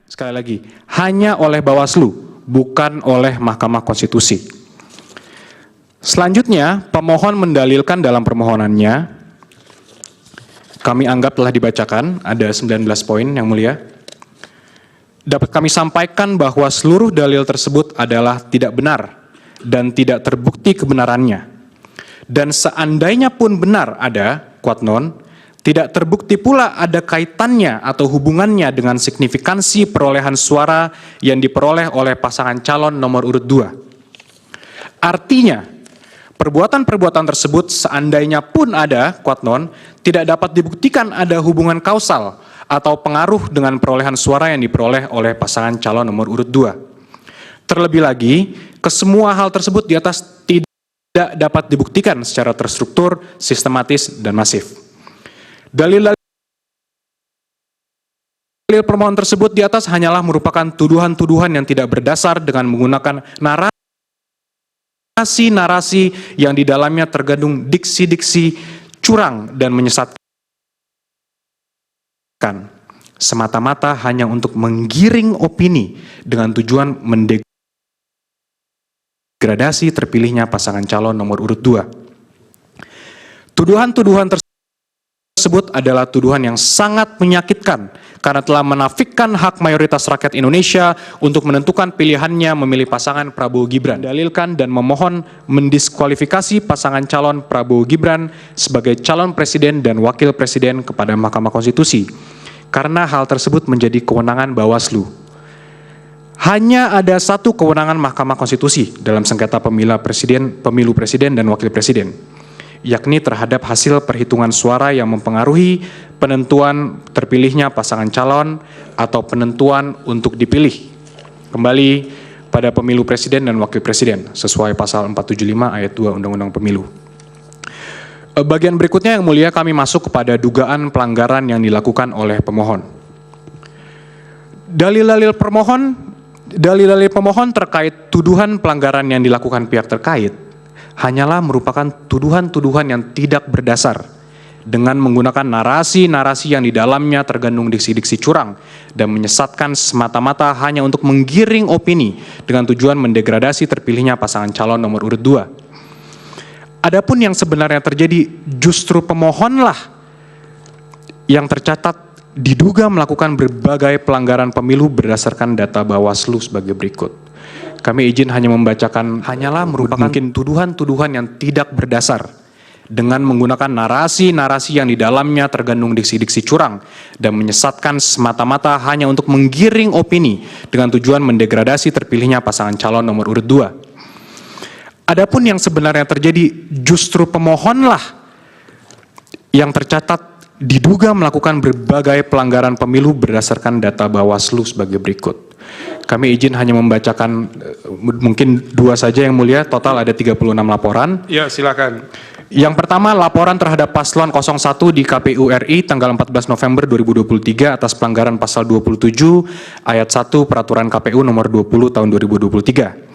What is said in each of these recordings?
sekali lagi, hanya oleh Bawaslu, bukan oleh Mahkamah Konstitusi. Selanjutnya, pemohon mendalilkan dalam permohonannya, kami anggap telah dibacakan, ada 19 poin yang mulia. Dapat kami sampaikan bahwa seluruh dalil tersebut adalah tidak benar dan tidak terbukti kebenarannya. Dan seandainya pun benar ada, quote non, tidak terbukti pula ada kaitannya atau hubungannya dengan signifikansi perolehan suara yang diperoleh oleh pasangan calon nomor urut 2. Artinya, perbuatan-perbuatan tersebut seandainya pun ada, quote non, tidak dapat dibuktikan ada hubungan kausal atau pengaruh dengan perolehan suara yang diperoleh oleh pasangan calon nomor urut 2. Terlebih lagi, kesemua hal tersebut di atas tidak dapat dibuktikan secara terstruktur, sistematis, dan masif. Dalil permohonan tersebut di atas hanyalah merupakan tuduhan-tuduhan yang tidak berdasar dengan menggunakan narasi-narasi yang di dalamnya terkandung diksi-diksi curang dan menyesatkan, semata-mata hanya untuk menggiring opini dengan tujuan mendegradasi terpilihnya pasangan calon nomor urut 2. Tuduhan-tuduhan tersebut adalah tuduhan yang sangat menyakitkan karena telah menafikan hak mayoritas rakyat Indonesia untuk menentukan pilihannya memilih pasangan Prabowo Gibran. Dalilkan dan memohon mendiskualifikasi pasangan calon Prabowo Gibran sebagai calon presiden dan wakil presiden kepada Mahkamah Konstitusi karena hal tersebut menjadi kewenangan Bawaslu. Hanya ada satu kewenangan Mahkamah Konstitusi dalam sengketa pemilu presiden dan wakil presiden, yakni terhadap hasil perhitungan suara yang mempengaruhi penentuan terpilihnya pasangan calon atau penentuan untuk dipilih kembali pada pemilu presiden dan wakil presiden sesuai pasal 475 ayat 2 Undang-Undang Pemilu. Bagian berikutnya yang mulia, kami masuk kepada dugaan pelanggaran yang dilakukan oleh pemohon. Dalil-dalil pemohon terkait tuduhan pelanggaran yang dilakukan pihak terkait hanyalah merupakan tuduhan-tuduhan yang tidak berdasar dengan menggunakan narasi-narasi yang di dalamnya terkandung diksi-diksi curang dan menyesatkan semata-mata hanya untuk menggiring opini dengan tujuan mendegradasi terpilihnya pasangan calon nomor urut 2. Adapun yang sebenarnya terjadi, justru pemohonlah yang tercatat diduga melakukan berbagai pelanggaran pemilu berdasarkan data Bawaslu sebagai berikut. Kami izin hanya membacakan, hanyalah merupakan mungkin tuduhan-tuduhan yang tidak berdasar dengan menggunakan narasi-narasi yang di dalamnya terkandung diksi-diksi curang dan menyesatkan semata-mata hanya untuk menggiring opini dengan tujuan mendegradasi terpilihnya pasangan calon nomor urut 2. Adapun yang sebenarnya terjadi, justru pemohonlah yang tercatat diduga melakukan berbagai pelanggaran pemilu berdasarkan data Bawaslu sebagai berikut. Kami izin hanya membacakan mungkin 2 saja yang mulia, total ada 36 laporan. Ya, silakan. Yang pertama, laporan terhadap paslon 01 di KPU RI tanggal 14 November 2023 atas pelanggaran pasal 27 ayat 1 Peraturan KPU nomor 20 tahun 2023.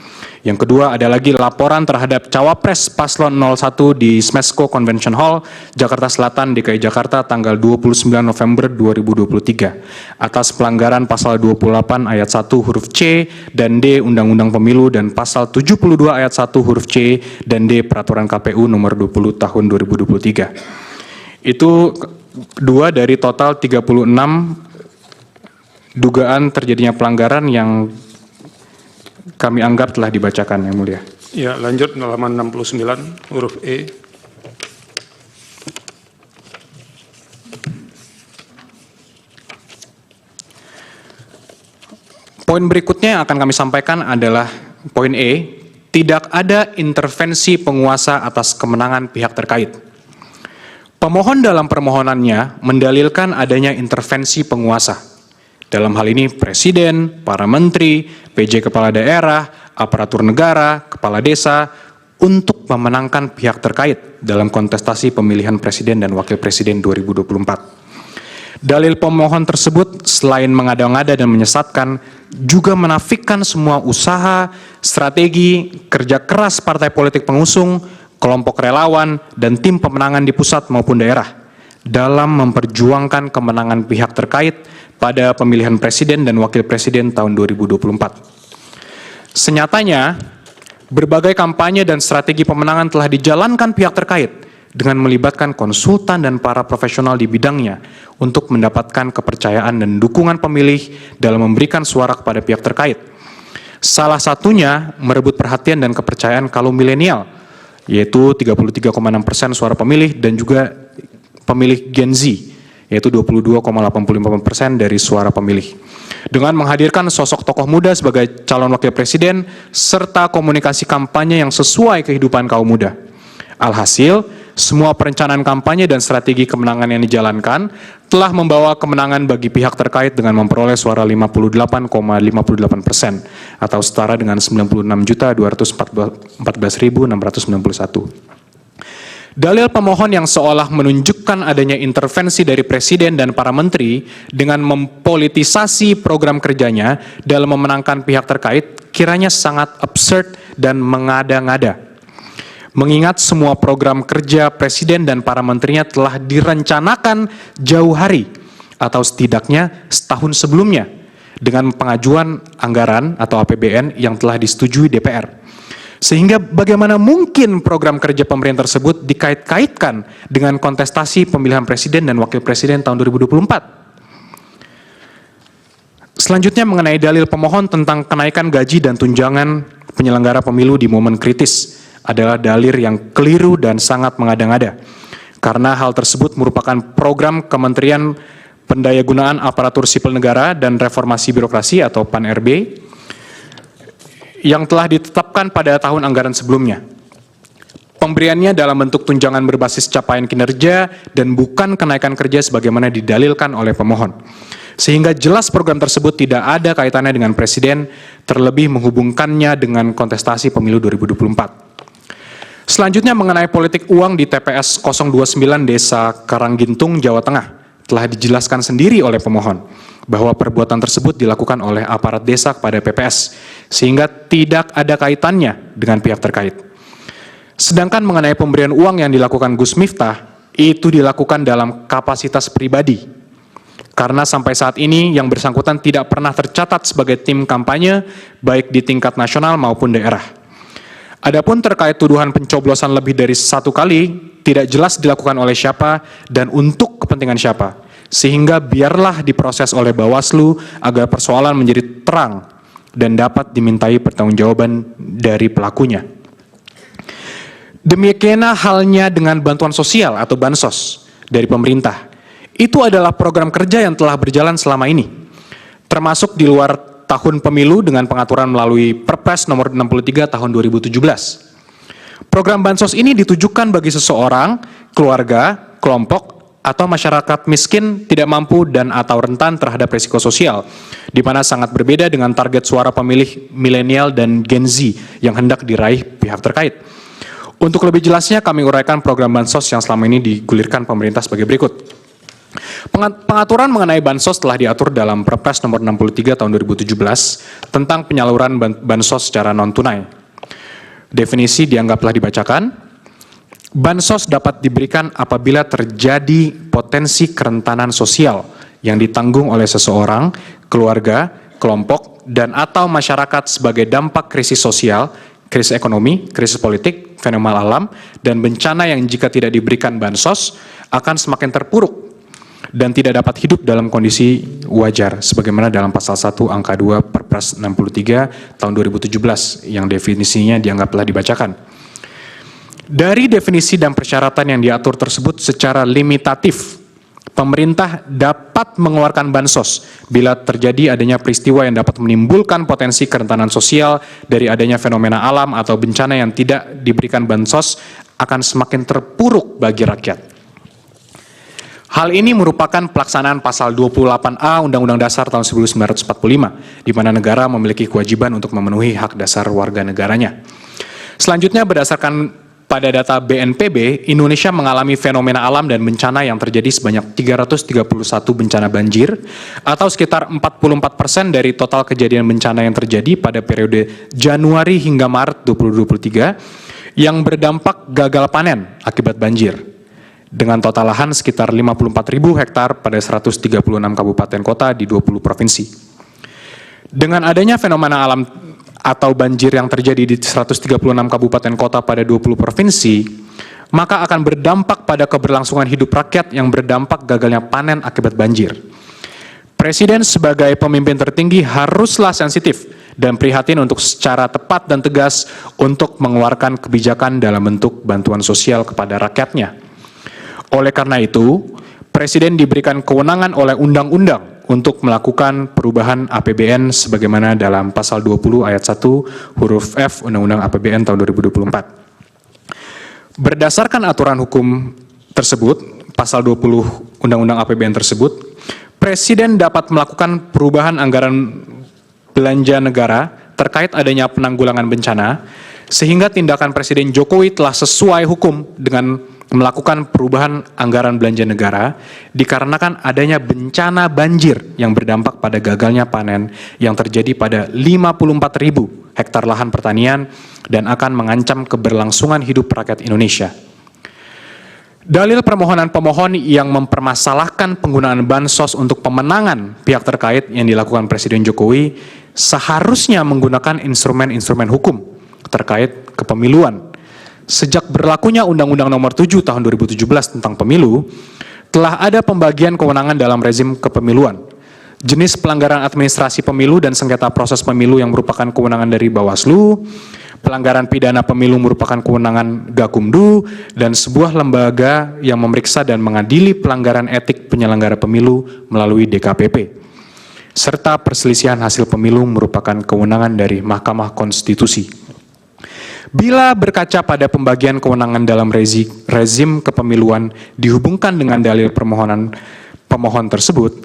Yang kedua ada lagi laporan terhadap Cawapres paslon 01 di Smesco Convention Hall, Jakarta Selatan, DKI Jakarta tanggal 29 November 2023 atas pelanggaran pasal 28 ayat 1 huruf C dan D Undang-Undang Pemilu dan pasal 72 ayat 1 huruf C dan D Peraturan KPU nomor 20 tahun 2023. Itu 2 dari total 36 dugaan terjadinya pelanggaran yang kami anggap telah dibacakan, yang mulia. Ya, lanjut halaman 69 huruf E. Poin berikutnya yang akan kami sampaikan adalah poin E, tidak ada intervensi penguasa atas kemenangan pihak terkait. Pemohon dalam permohonannya mendalilkan adanya intervensi penguasa. Dalam hal ini presiden, para menteri, PJ kepala daerah, aparatur negara, kepala desa, untuk memenangkan pihak terkait dalam kontestasi pemilihan presiden dan wakil presiden 2024. Dalil pemohon tersebut selain mengada-ngada dan menyesatkan, juga menafikan semua usaha, strategi, kerja keras partai politik pengusung, kelompok relawan, dan tim pemenangan di pusat maupun daerah dalam memperjuangkan kemenangan pihak terkait pada pemilihan presiden dan wakil presiden tahun 2024. Senyatanya, berbagai kampanye dan strategi pemenangan telah dijalankan pihak terkait dengan melibatkan konsultan dan para profesional di bidangnya untuk mendapatkan kepercayaan dan dukungan pemilih dalam memberikan suara kepada pihak terkait. Salah satunya merebut perhatian dan kepercayaan kaum milenial, yaitu 33,6% suara pemilih, dan juga pemilih Gen Z, yaitu 22,85% dari suara pemilih. Dengan menghadirkan sosok tokoh muda sebagai calon wakil presiden, serta komunikasi kampanye yang sesuai kehidupan kaum muda. Alhasil, semua perencanaan kampanye dan strategi kemenangan yang dijalankan telah membawa kemenangan bagi pihak terkait dengan memperoleh suara 58,58% atau setara dengan 96.214.691. Dalil pemohon yang seolah menunjukkan adanya intervensi dari presiden dan para menteri dengan mempolitisasi program kerjanya dalam memenangkan pihak terkait kiranya sangat absurd dan mengada-ngada. Mengingat semua program kerja presiden dan para menterinya telah direncanakan jauh hari atau setidaknya setahun sebelumnya dengan pengajuan anggaran atau APBN yang telah disetujui DPR. Sehingga bagaimana mungkin program kerja pemerintah tersebut dikait-kaitkan dengan kontestasi pemilihan presiden dan wakil presiden tahun 2024. Selanjutnya mengenai dalil pemohon tentang kenaikan gaji dan tunjangan penyelenggara pemilu di momen kritis adalah dalil yang keliru dan sangat mengada-ngada. Karena hal tersebut merupakan program Kementerian Pendayagunaan Aparatur Sipil Negara dan Reformasi Birokrasi atau PAN-RB yang telah ditetapkan pada tahun anggaran sebelumnya. Pemberiannya dalam bentuk tunjangan berbasis capaian kinerja dan bukan kenaikan kerja sebagaimana didalilkan oleh pemohon. Sehingga jelas program tersebut tidak ada kaitannya dengan presiden, terlebih menghubungkannya dengan kontestasi pemilu 2024. Selanjutnya mengenai politik uang di TPS 029 Desa Karanggintung, Jawa Tengah, telah dijelaskan sendiri oleh pemohon bahwa perbuatan tersebut dilakukan oleh aparat desa kepada PPS, sehingga tidak ada kaitannya dengan pihak terkait. Sedangkan mengenai pemberian uang yang dilakukan Gus Miftah, itu dilakukan dalam kapasitas pribadi. Karena sampai saat ini yang bersangkutan tidak pernah tercatat sebagai tim kampanye, baik di tingkat nasional maupun daerah. Adapun terkait tuduhan pencoblosan lebih dari satu kali, tidak jelas dilakukan oleh siapa dan untuk kepentingan siapa. Sehingga biarlah diproses oleh Bawaslu agar persoalan menjadi terang dan dapat dimintai pertanggungjawaban dari pelakunya. Demikianlah halnya dengan bantuan sosial atau bansos dari pemerintah. Itu adalah program kerja yang telah berjalan selama ini, termasuk di luar tahun pemilu dengan pengaturan melalui Perpres nomor 63 tahun 2017. Program bansos ini ditujukan bagi seseorang, keluarga, kelompok, atau masyarakat miskin, tidak mampu dan atau rentan terhadap risiko sosial, di mana sangat berbeda dengan target suara pemilih milenial dan Gen Z yang hendak diraih pihak terkait. Untuk lebih jelasnya kami uraikan program bansos yang selama ini digulirkan pemerintah sebagai berikut. Pengaturan mengenai bansos telah diatur dalam Perpres nomor 63 tahun 2017 tentang penyaluran bansos secara non-tunai. Definisi dianggaplah dibacakan. Bansos dapat diberikan apabila terjadi potensi kerentanan sosial yang ditanggung oleh seseorang, keluarga, kelompok, dan atau masyarakat sebagai dampak krisis sosial, krisis ekonomi, krisis politik, fenomena alam, dan bencana yang jika tidak diberikan bansos akan semakin terpuruk dan tidak dapat hidup dalam kondisi wajar sebagaimana dalam pasal 1 angka 2 Perpres 63 tahun 2017 yang definisinya dianggaplah dibacakan. Dari definisi dan persyaratan yang diatur tersebut secara limitatif, pemerintah dapat mengeluarkan bansos bila terjadi adanya peristiwa yang dapat menimbulkan potensi kerentanan sosial dari adanya fenomena alam atau bencana yang tidak diberikan bansos akan semakin terpuruk bagi rakyat. Hal ini merupakan pelaksanaan pasal 28A Undang-Undang Dasar tahun 1945, di mana negara memiliki kewajiban untuk memenuhi hak dasar warga negaranya. Selanjutnya berdasarkan pada data BNPB, Indonesia mengalami fenomena alam dan bencana yang terjadi sebanyak 331 bencana banjir, atau sekitar 44% dari total kejadian bencana yang terjadi pada periode Januari hingga Maret 2023, yang berdampak gagal panen akibat banjir. dengan total lahan sekitar 54.000 hektar pada 136 kabupaten kota di 20 provinsi. Dengan adanya fenomena alam atau banjir yang terjadi di 136 kabupaten kota pada 20 provinsi, maka akan berdampak pada keberlangsungan hidup rakyat yang berdampak gagalnya panen akibat banjir. Presiden sebagai pemimpin tertinggi haruslah sensitif dan prihatin untuk secara tepat dan tegas untuk mengeluarkan kebijakan dalam bentuk bantuan sosial kepada rakyatnya. Oleh karena itu, Presiden diberikan kewenangan oleh undang-undang untuk melakukan perubahan APBN sebagaimana dalam pasal 20 ayat 1 huruf F Undang-Undang APBN tahun 2024. Berdasarkan aturan hukum tersebut, pasal 20 Undang-Undang APBN tersebut, Presiden dapat melakukan perubahan anggaran belanja negara terkait adanya penanggulangan bencana, sehingga tindakan Presiden Jokowi telah sesuai hukum dengan melakukan perubahan anggaran belanja negara dikarenakan adanya bencana banjir yang berdampak pada gagalnya panen yang terjadi pada 54.000 hektar lahan pertanian dan akan mengancam keberlangsungan hidup rakyat Indonesia. Dalil permohonan pemohon yang mempermasalahkan penggunaan bansos untuk pemenangan pihak terkait yang dilakukan Presiden Jokowi seharusnya menggunakan instrumen-instrumen hukum terkait kepemiluan. Sejak berlakunya Undang-Undang Nomor 7 Tahun 2017 tentang Pemilu, telah ada pembagian kewenangan dalam rezim kepemiluan. Jenis pelanggaran administrasi pemilu dan sengketa proses pemilu yang merupakan kewenangan dari Bawaslu, pelanggaran pidana pemilu merupakan kewenangan Gakumdu, dan sebuah lembaga yang memeriksa dan mengadili pelanggaran etik penyelenggara pemilu melalui DKPP. Serta perselisihan hasil pemilu merupakan kewenangan dari Mahkamah Konstitusi. Bila berkaca pada pembagian kewenangan dalam rezim kepemiluan dihubungkan dengan dalil permohonan pemohon tersebut,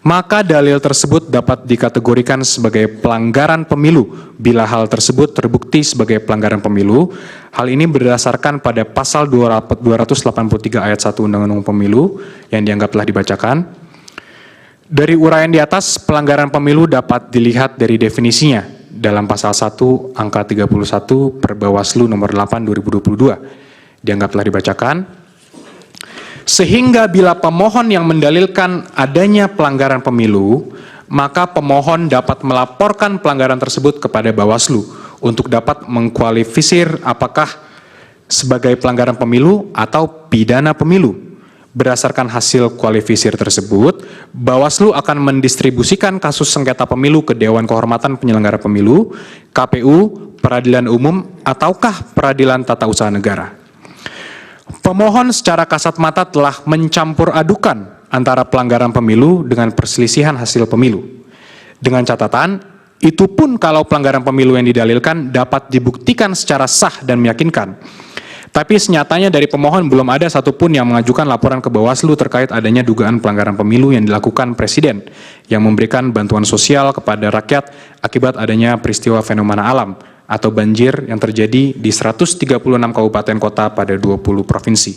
maka dalil tersebut dapat dikategorikan sebagai pelanggaran pemilu bila hal tersebut terbukti sebagai pelanggaran pemilu. Hal ini berdasarkan pada pasal 283 ayat 1 Undang-Undang Pemilu yang dianggap telah dibacakan. Dari uraian di atas, pelanggaran pemilu dapat dilihat dari definisinya dalam pasal 1 angka 31 per Bawaslu nomor 8 2022 dianggap telah dibacakan, sehingga bila pemohon yang mendalilkan adanya pelanggaran pemilu, maka pemohon dapat melaporkan pelanggaran tersebut kepada Bawaslu untuk dapat mengkualifisir apakah sebagai pelanggaran pemilu atau pidana pemilu. Berdasarkan hasil kualifisir tersebut, Bawaslu akan mendistribusikan kasus sengketa pemilu ke Dewan Kehormatan Penyelenggara Pemilu, KPU, Peradilan Umum, ataukah Peradilan Tata Usaha Negara. Pemohon secara kasat mata telah mencampur adukan antara pelanggaran pemilu dengan perselisihan hasil pemilu. Dengan catatan, itu pun kalau pelanggaran pemilu yang didalilkan dapat dibuktikan secara sah dan meyakinkan. Tapi senyatanya dari pemohon belum ada satupun yang mengajukan laporan ke Bawaslu terkait adanya dugaan pelanggaran pemilu yang dilakukan Presiden yang memberikan bantuan sosial kepada rakyat akibat adanya peristiwa fenomena alam atau banjir yang terjadi di 136 kabupaten kota pada 20 provinsi.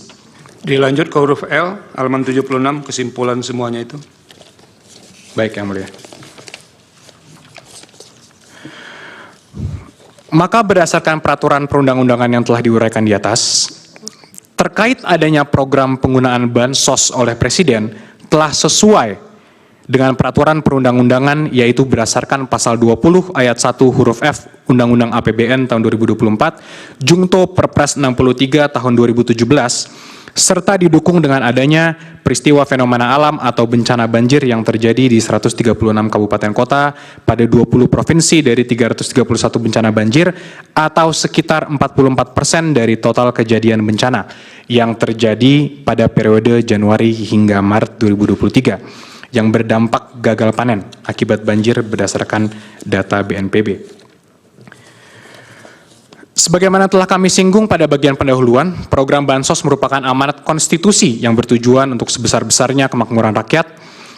Dilanjut ke huruf L, halaman 76, kesimpulan semuanya itu. Baik, Yang Mulia. Maka berdasarkan peraturan perundang-undangan yang telah diuraikan di atas, terkait adanya program penggunaan bansos oleh Presiden telah sesuai dengan peraturan perundang-undangan, yaitu berdasarkan pasal 20 ayat 1 huruf F Undang-Undang APBN tahun 2024, Jungto Perpres 63 tahun 2017, serta didukung dengan adanya peristiwa fenomena alam atau bencana banjir yang terjadi di 136 kabupaten kota pada 20 provinsi dari 331 bencana banjir atau sekitar 44% dari total kejadian bencana yang terjadi pada periode Januari hingga Maret 2023 yang berdampak gagal panen akibat banjir berdasarkan data BNPB. Sebagaimana telah kami singgung pada bagian pendahuluan, program Bansos merupakan amanat konstitusi yang bertujuan untuk sebesar-besarnya kemakmuran rakyat,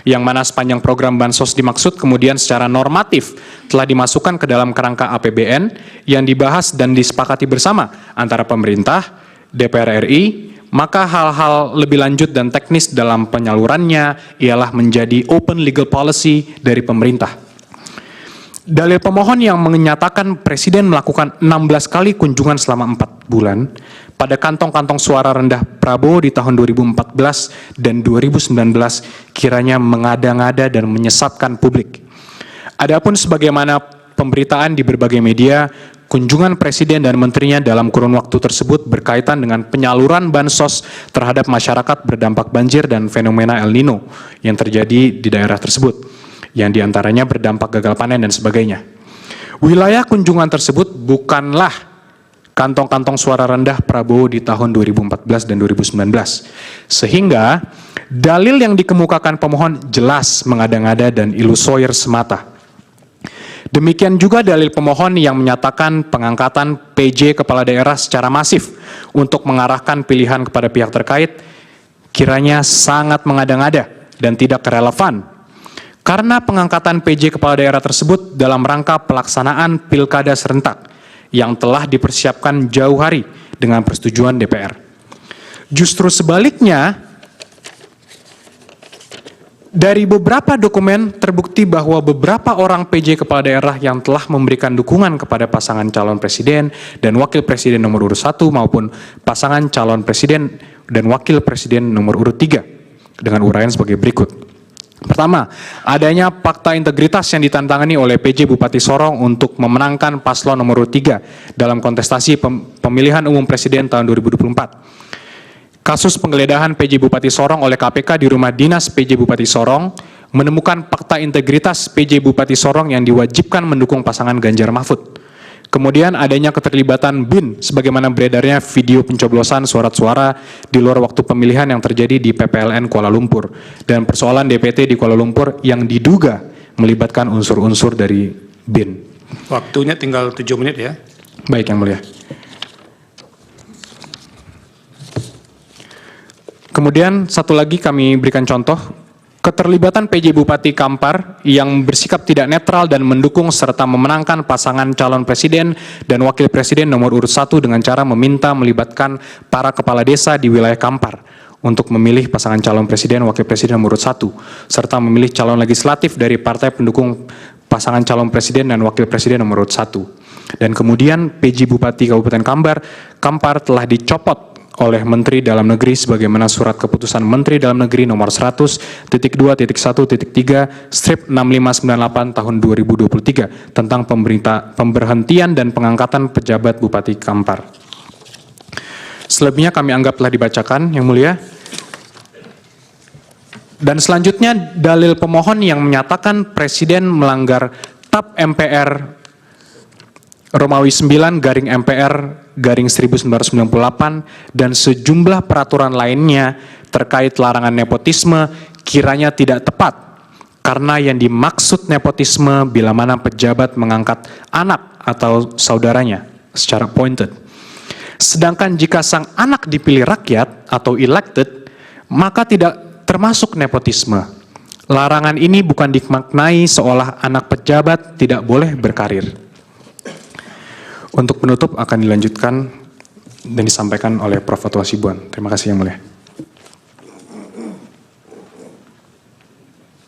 yang mana sepanjang program Bansos dimaksud kemudian secara normatif telah dimasukkan ke dalam kerangka APBN yang dibahas dan disepakati bersama antara pemerintah, DPR RI, maka hal-hal lebih lanjut dan teknis dalam penyalurannya ialah menjadi open legal policy dari pemerintah. Dalil pemohon yang menyatakan Presiden melakukan 16 kali kunjungan selama 4 bulan pada kantong-kantong suara rendah Prabowo di tahun 2014 dan 2019 kiranya mengada-ngada dan menyesatkan publik. Adapun sebagaimana pemberitaan di berbagai media, kunjungan Presiden dan menterinya dalam kurun waktu tersebut berkaitan dengan penyaluran bansos terhadap masyarakat berdampak banjir dan fenomena El Nino yang terjadi di daerah tersebut, yang diantaranya berdampak gagal panen dan sebagainya. Wilayah kunjungan tersebut bukanlah kantong-kantong suara rendah Prabowo di tahun 2014 dan 2019. Sehingga dalil yang dikemukakan pemohon jelas mengada-ngada dan ilusoir semata. Demikian juga dalil pemohon yang menyatakan pengangkatan PJ kepala daerah secara masif untuk mengarahkan pilihan kepada pihak terkait kiranya sangat mengada-ngada dan tidak relevan. Karena pengangkatan PJ kepala daerah tersebut dalam rangka pelaksanaan pilkada serentak yang telah dipersiapkan jauh hari dengan persetujuan DPR. Justru sebaliknya, dari beberapa dokumen terbukti bahwa beberapa orang PJ kepala daerah yang telah memberikan dukungan kepada pasangan calon presiden dan wakil presiden nomor urut 1 maupun pasangan calon presiden dan wakil presiden nomor urut 3 dengan uraian sebagai berikut. Pertama, adanya fakta integritas yang ditantangani oleh PJ Bupati Sorong untuk memenangkan paslon nomor urut 3 dalam kontestasi pemilihan umum presiden tahun 2024. Kasus penggeledahan PJ Bupati Sorong oleh KPK di rumah dinas PJ Bupati Sorong menemukan fakta integritas PJ Bupati Sorong yang diwajibkan mendukung pasangan Ganjar Mahfud. Kemudian adanya keterlibatan BIN sebagaimana beredarnya video pencoblosan surat-suara di luar waktu pemilihan yang terjadi di PPLN Kuala Lumpur dan persoalan DPT di Kuala Lumpur yang diduga melibatkan unsur-unsur dari BIN. Waktunya tinggal 7 menit ya. Baik, Yang Mulia. Kemudian satu lagi kami berikan contoh, keterlibatan PJ Bupati Kampar yang bersikap tidak netral dan mendukung serta memenangkan pasangan calon presiden dan wakil presiden nomor urut 1 dengan cara meminta melibatkan para kepala desa di wilayah Kampar untuk memilih pasangan calon presiden wakil presiden nomor urut 1 serta memilih calon legislatif dari partai pendukung pasangan calon presiden dan wakil presiden nomor urut 1. Dan kemudian PJ Bupati Kabupaten Kampar telah dicopot oleh Menteri Dalam Negeri sebagaimana surat keputusan Menteri Dalam Negeri nomor 100.2.1.3 strip 6598 tahun 2023 tentang pemberhentian dan pengangkatan pejabat Bupati Kampar. Selebihnya kami anggap telah dibacakan, Yang Mulia. Dan selanjutnya dalil pemohon yang menyatakan Presiden melanggar TAP MPR Romawi 9 garing MPR garing 1998 dan sejumlah peraturan lainnya terkait larangan nepotisme kiranya tidak tepat karena yang dimaksud nepotisme bila mana pejabat mengangkat anak atau saudaranya secara appointed. Sedangkan jika sang anak dipilih rakyat atau elected maka tidak termasuk nepotisme. Larangan ini bukan dimaknai seolah anak pejabat tidak boleh berkarir. Untuk penutup akan dilanjutkan dan disampaikan oleh Prof. Fatwa Hasibuan. Terima kasih Yang Mulia.